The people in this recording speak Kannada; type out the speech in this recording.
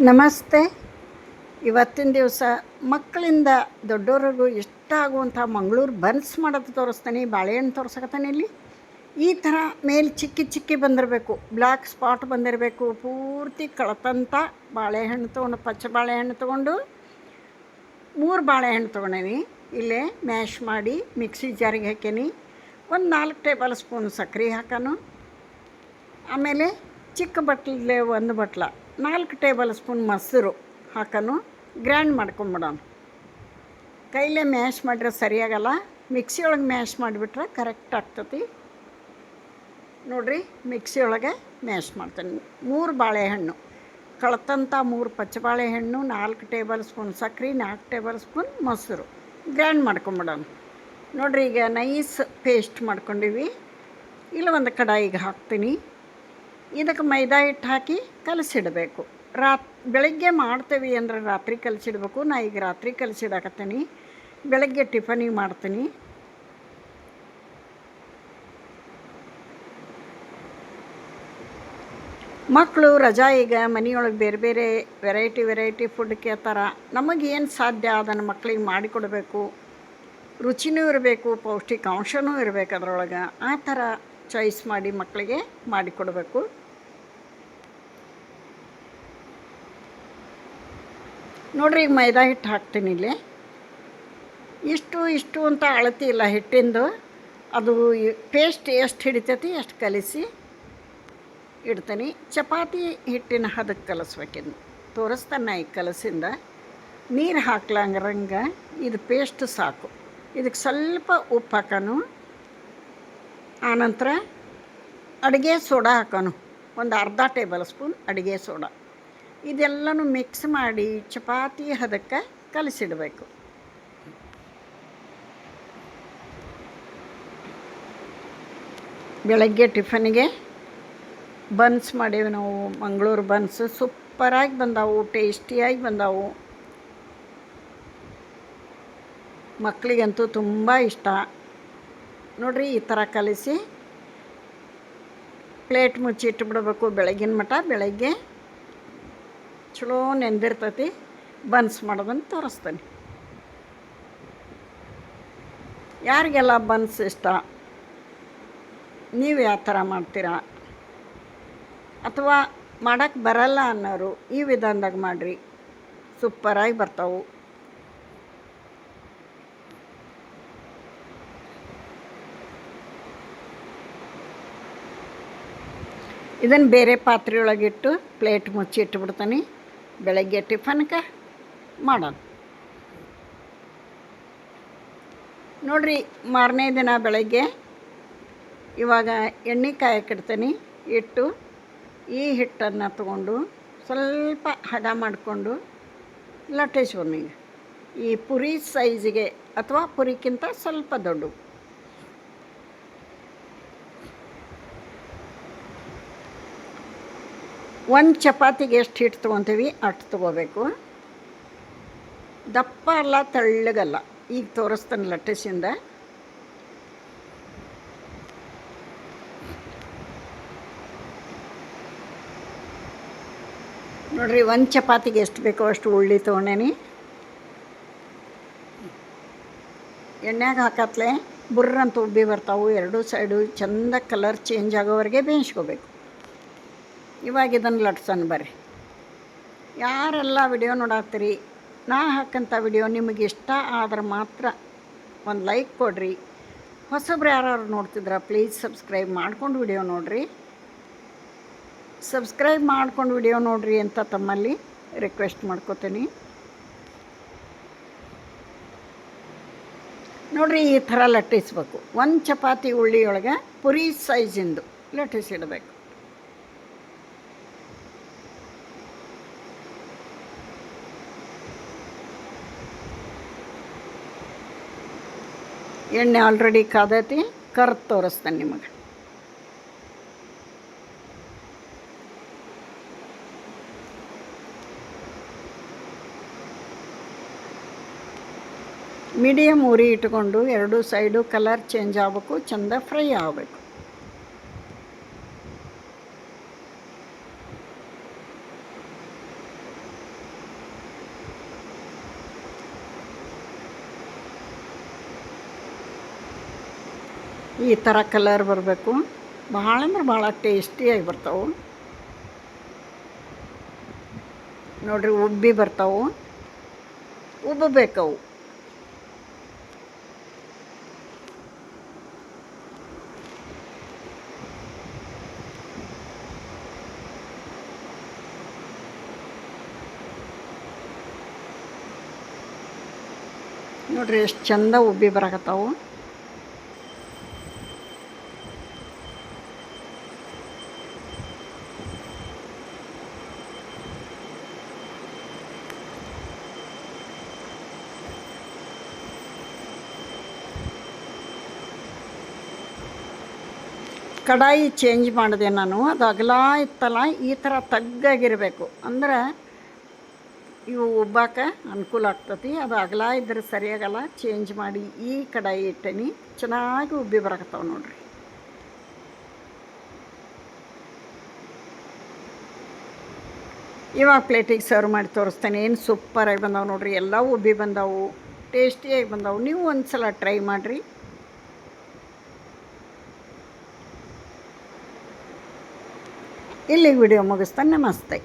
ನಮಸ್ತೆ. ಇವತ್ತಿನ ದಿವಸ ಮಕ್ಕಳಿಂದ ದೊಡ್ಡೋರಿಗೂ ಇಷ್ಟ ಆಗುವಂಥ ಮಂಗಳೂರು ಬನ್ಸ್ ಮಾಡೋದು ತೋರಿಸ್ತೀನಿ. ಬಾಳೆಹಣ್ಣು ತೋರ್ಸಕತ್ತಾನೆ ಇಲ್ಲಿ. ಈ ಥರ ಮೇಲೆ ಚಿಕ್ಕಿ ಬಂದಿರಬೇಕು, ಬ್ಲ್ಯಾಕ್ ಸ್ಪಾಟ್ ಬಂದಿರಬೇಕು. ಪೂರ್ತಿ ಕಳತಂಥ ಬಾಳೆಹಣ್ಣು ತೊಗೊಂಡು, ಪಚ್ಚ ಬಾಳೆಹಣ್ಣು ತೊಗೊಂಡು 3 ಬಾಳೆಹಣ್ಣು ತೊಗೊಂಡೇನಿ. ಇಲ್ಲೇ ಮ್ಯಾಶ್ ಮಾಡಿ ಮಿಕ್ಸಿ ಜಾರಿಗೆ ಹಾಕೀನಿ. ಒಂದು 4 ಟೇಬಲ್ ಸ್ಪೂನ್ ಸಕ್ಕರೆ ಹಾಕೋಣ. ಆಮೇಲೆ ಚಿಕ್ಕ ಬಟ್ಲಲ್ಲೇ 1 ಬಟ್ಲ 4 ಟೇಬಲ್ ಸ್ಪೂನ್ ಮೊಸರು ಹಾಕೋಣ. ಗ್ರ್ಯಾಂಡ್ ಮಾಡ್ಕೊಂಬಿಡೋಣ. ಕೈಲೇ ಮ್ಯಾಶ್ ಮಾಡಿದ್ರೆ ಸರಿಯಾಗಲ್ಲ, ಮಿಕ್ಸಿ ಒಳಗೆ ಮ್ಯಾಶ್ ಮಾಡಿಬಿಟ್ರೆ ಕರೆಕ್ಟ್ ಆಗ್ತತಿ. ನೋಡಿರಿ, ಮಿಕ್ಸಿ ಒಳಗೆ ಮ್ಯಾಶ್ ಮಾಡ್ತೀನಿ. 3 ಬಾಳೆಹಣ್ಣು, ಕಳತಂಥ 3 ಪಚ್ಚ ಬಾಳೆಹಣ್ಣು, 4 ಟೇಬಲ್ ಸ್ಪೂನ್ ಸಕ್ಕರೆ, 4 ಟೇಬಲ್ ಸ್ಪೂನ್ ಮೊಸರು ಗ್ರ್ಯಾಂಡ್ ಮಾಡ್ಕೊಂಬಿಡೋಣ. ನೋಡಿರಿ, ಈಗ ನೈಸ್ ಪೇಸ್ಟ್ ಮಾಡ್ಕೊಂಡಿವಿ. ಇಲ್ಲ ಒಂದು ಕಡಾಯಿಗೆ ಹಾಕ್ತೀನಿ. ಇದಕ್ಕೆ ಮೈದಾ ಹಿಟ್ಟು ಹಾಕಿ ಕಲಸಿಡಬೇಕು. ಬೆಳಗ್ಗೆ ಮಾಡ್ತೇವೆ ಅಂದರೆ ರಾತ್ರಿ ಕಲಸಿಡ್ಬೇಕು. ನಾ ಈಗ ರಾತ್ರಿ ಕಲಸಿಡಾಕತ್ತೀನಿ, ಬೆಳಗ್ಗೆ ಟಿಫನಿಗೆ ಮಾಡ್ತೀನಿ. ಮಕ್ಕಳು ರಜಾ ಈಗ ಮನೆಯೊಳಗೆ ಬೇರೆ ಬೇರೆ ವೆರೈಟಿ ಫುಡ್ ಕೇಳ್ತಾರ. ನಮಗೇನು ಸಾಧ್ಯ ಅದನ್ನು ಮಕ್ಕಳಿಗೆ ಮಾಡಿಕೊಡ್ಬೇಕು. ರುಚಿನೂ ಇರಬೇಕು, ಪೌಷ್ಟಿಕಾಂಶನೂ ಇರಬೇಕು ಅದರೊಳಗೆ. ಆ ಥರ ಚಾಯ್ಸ್ ಮಾಡಿ ಮಕ್ಕಳಿಗೆ ಮಾಡಿಕೊಡ್ಬೇಕು. ನೋಡ್ರಿ, ಈಗ ಮೈದಾ ಹಿಟ್ಟು ಹಾಕ್ತೀನಿ. ಇಲ್ಲಿ ಇಷ್ಟು ಅಂತ ಅಳತಿ ಇಲ್ಲ ಹಿಟ್ಟಿಂದು. ಅದು ಪೇಸ್ಟ್ ಎಷ್ಟು ಹಿಡಿತೈತಿ ಅಷ್ಟು ಕಲಿಸಿ ಇಡ್ತೀನಿ. ಚಪಾತಿ ಹಿಟ್ಟಿನ ಹದಕ್ಕೆ ಕಲಿಸ್ಬೇಕಿದ್ದು ತೋರಿಸ್ತಾನೆ. ಈಗ ಕಲಸಿಂದ ನೀರು ಹಾಕ್ಲಂಗ್ರಂಗೆ ಇದು ಪೇಸ್ಟ್ ಸಾಕು. ಇದಕ್ಕೆ ಸ್ವಲ್ಪ ಉಪ್ಪು ಹಾಕೋಣ. ಆನಂತರ ಅಡುಗೆ ಸೋಡಾ ಹಾಕೋಣ, ಒಂದು ಅರ್ಧ ಟೇಬಲ್ ಸ್ಪೂನ್ ಅಡುಗೆ ಸೋಡಾ. ಇದೆಲ್ಲನೂ ಮಿಕ್ಸ್ ಮಾಡಿ ಚಪಾತಿ ಹದಕ್ಕೆ ಕಲಸಿಡಬೇಕು. ಬೆಳಗ್ಗೆ ಟಿಫನಿಗೆ ಬನ್ಸ್ ಮಾಡೇವಿ ನಾವು. ಮಂಗಳೂರು ಬನ್ಸ್ ಸೂಪರಾಗಿ ಬಂದಾವು, ಟೇಸ್ಟಿಯಾಗಿ ಬಂದಾವು. ಮಕ್ಕಳಿಗಂತೂ ತುಂಬ ಇಷ್ಟ. ನೋಡಿರಿ, ಈ ಥರ ಕಲಿಸಿ ಪ್ಲೇಟ್ ಮುಚ್ಚಿ ಇಟ್ಟುಬಿಡ್ಬೇಕು ಬೆಳಗಿನ ಮಟ್ಟ. ಬೆಳಗ್ಗೆ ಚಲೋ ನೆಂದಿರ್ತೈತಿ. ಬನ್ಸ್ ಮಾಡೋದನ್ನು ತೋರಿಸ್ತೀನಿ. ಯಾರಿಗೆಲ್ಲ ಬನ್ಸ್ ಇಷ್ಟ, ನೀವು ಯಾವ ಥರ ಮಾಡ್ತೀರಾ? ಅಥವಾ ಮಾಡೋಕ್ಕೆ ಬರಲ್ಲ ಅನ್ನೋರು ಈ ವಿಧಾನದಾಗ ಮಾಡಿರಿ, ಸೂಪರಾಗಿ ಬರ್ತಾವೆ. ಇದನ್ನು ಬೇರೆ ಪಾತ್ರೆಯೊಳಗಿಟ್ಟು ಪ್ಲೇಟ್ ಮುಚ್ಚಿ ಇಟ್ಟುಬಿಡ್ತೀನಿ. ಬೆಳಗ್ಗೆ ಟಿಫನ್ಗೆ ಮಾಡೋಣ. ನೋಡಿರಿ, ಮಾರನೇ ದಿನ ಬೆಳಗ್ಗೆ ಇವಾಗ ಎಣ್ಣೆ ಕಾಯಕ್ಕಿಡ್ತೀನಿ. ಇಟ್ಟು ಈ ಹಿಟ್ಟನ್ನು ತಗೊಂಡು ಸ್ವಲ್ಪ ಹದ ಮಾಡಿಕೊಂಡು ಲಟ್ಟಿಸ್ಬೋದು. ಈ ಪುರಿ ಸೈಜಿಗೆ ಅಥವಾ ಪುರಿಕ್ಕಿಂತ ಸ್ವಲ್ಪ ದೊಡ್ಡ. ಒಂದು ಚಪಾತಿಗೆ ಎಷ್ಟು ಹಿಟ್ಟು ತೊಗೊತೀವಿ ಅಷ್ಟು ತೊಗೋಬೇಕು. ದಪ್ಪ ಅಲ್ಲ, ತೆಳ್ಳಗಲ್ಲ. ಈಗ ತೋರಿಸ್ತಾನೆ ಲಟ್ಟಿಸಿಂದ. ನೋಡಿರಿ, ಒಂದು ಚಪಾತಿಗೆ ಎಷ್ಟು ಬೇಕೋ ಅಷ್ಟು ಉಳ್ಳಿ ತೊಗೊಂಡೇನಿ. ಎಣ್ಣೆಗೆ ಹಾಕತ್ಲೆ ಬುರ್ರಂತ ಉಬ್ಬಿ ಬರ್ತಾವೆ. 2 ಸೈಡು ಚೆಂದ ಕಲರ್ ಚೇಂಜ್ ಆಗೋವರೆಗೆ ಬೇಯಿಸ್ಕೋಬೇಕು. ಇವಾಗ ಇದನ್ನು ಲಟ್ಸೋಣ ಬರ್ರಿ. ಯಾರೆಲ್ಲ ವಿಡಿಯೋ ನೋಡತ್ತೀರಿ, ನಾ ಹಾಕಂಥ ವಿಡಿಯೋ ನಿಮಗೆ ಇಷ್ಟ ಆದ್ರೆ ಮಾತ್ರ ಒಂದು ಲೈಕ್ ಕೊಡ್ರಿ. ಹೊಸಬ್ರು ಯಾರು ನೋಡ್ತಿದ್ರ ಪ್ಲೀಸ್ ಸಬ್ಸ್ಕ್ರೈಬ್ ಮಾಡ್ಕೊಂಡು ವಿಡಿಯೋ ನೋಡಿರಿ. ಸಬ್ಸ್ಕ್ರೈಬ್ ಮಾಡ್ಕೊಂಡು ವಿಡಿಯೋ ನೋಡಿರಿ ಅಂತ ತಮ್ಮಲ್ಲಿ ರಿಕ್ವೆಸ್ಟ್ ಮಾಡ್ಕೋತೀನಿ. ನೋಡಿರಿ, ಈ ಥರ ಲಟ್ಟಿಸ್ಬೇಕು. ಒಂದು ಚಪಾತಿ ಉಳ್ಳಿಯೊಳಗೆ ಪುರಿ ಸೈಜಿಂದು ಲಟ್ಟಿಸಿಡಬೇಕು. ಎಣ್ಣೆ ಆಲ್ರೆಡಿ ಕಾದೈತಿ, ಕರ್ದು ತೋರಿಸ್ತಾನೆ ನಿಮಗೆ. ಮೀಡಿಯಮ್ ಉರಿ ಇಟ್ಕೊಂಡು 2 ಸೈಡು ಕಲರ್ ಚೇಂಜ್ ಆಗಬೇಕು, ಚೆಂದ ಫ್ರೈ ಆಗಬೇಕು. ಈ ಥರ ಕಲರ್ ಬರಬೇಕು. ಭಾಳ ಅಂದ್ರೆ ಭಾಳ ಟೇಸ್ಟಿಯಾಗಿ ಬರ್ತಾವೆ ನೋಡಿರಿ. ಉಬ್ಬಿ ಬರ್ತಾವೆ, ಉಬ್ಬಬೇಕವು. ನೋಡಿರಿ ಎಷ್ಟು ಚಂದ ಉಬ್ಬಿ ಬರಕತ್ತಾವು. ಕಡಾಯಿ ಚೇಂಜ್ ಮಾಡಿದೆ ನಾನು. ಅದು ಅಗಲ ಇತ್ತಲ್ಲ, ಈ ಥರ ತಗ್ಗಾಗಿರಬೇಕು. ಅಂದ್ರೆ ಇವು ಉಬ್ಬಾಕ ಅನುಕೂಲ ಆಗ್ತತಿ. ಅದು ಅಗಲ ಇದ್ರೆ ಸರಿಯಾಗಲ್ಲ. ಚೇಂಜ್ ಮಾಡಿ ಈ ಕಡಾಯಿ ಇಟ್ಟೇನಿ. ಚೆನ್ನಾಗಿ ಉಬ್ಬಿ ಬರಕತ್ತಾವೆ ನೋಡಿರಿ. ಇವಾಗ ಪ್ಲೇಟಿಗೆ ಸರ್ವ್ ಮಾಡಿ ತೋರಿಸ್ತೇನೆ. ಏನು ಸೂಪರಾಗಿ ಬಂದಾವೆ ನೋಡಿರಿ. ಎಲ್ಲ ಉಬ್ಬಿ ಬಂದಾವು, ಟೇಸ್ಟಿಯಾಗಿ ಬಂದಾವು. ನೀವು ಒಂದು ಸಲ ಟ್ರೈ ಮಾಡಿರಿ. ಇಲ್ಲಿಗೆ ವಿಡಿಯೋ ಮುಗಿಸ್ತಾನೆ. ನಮಸ್ತೆ.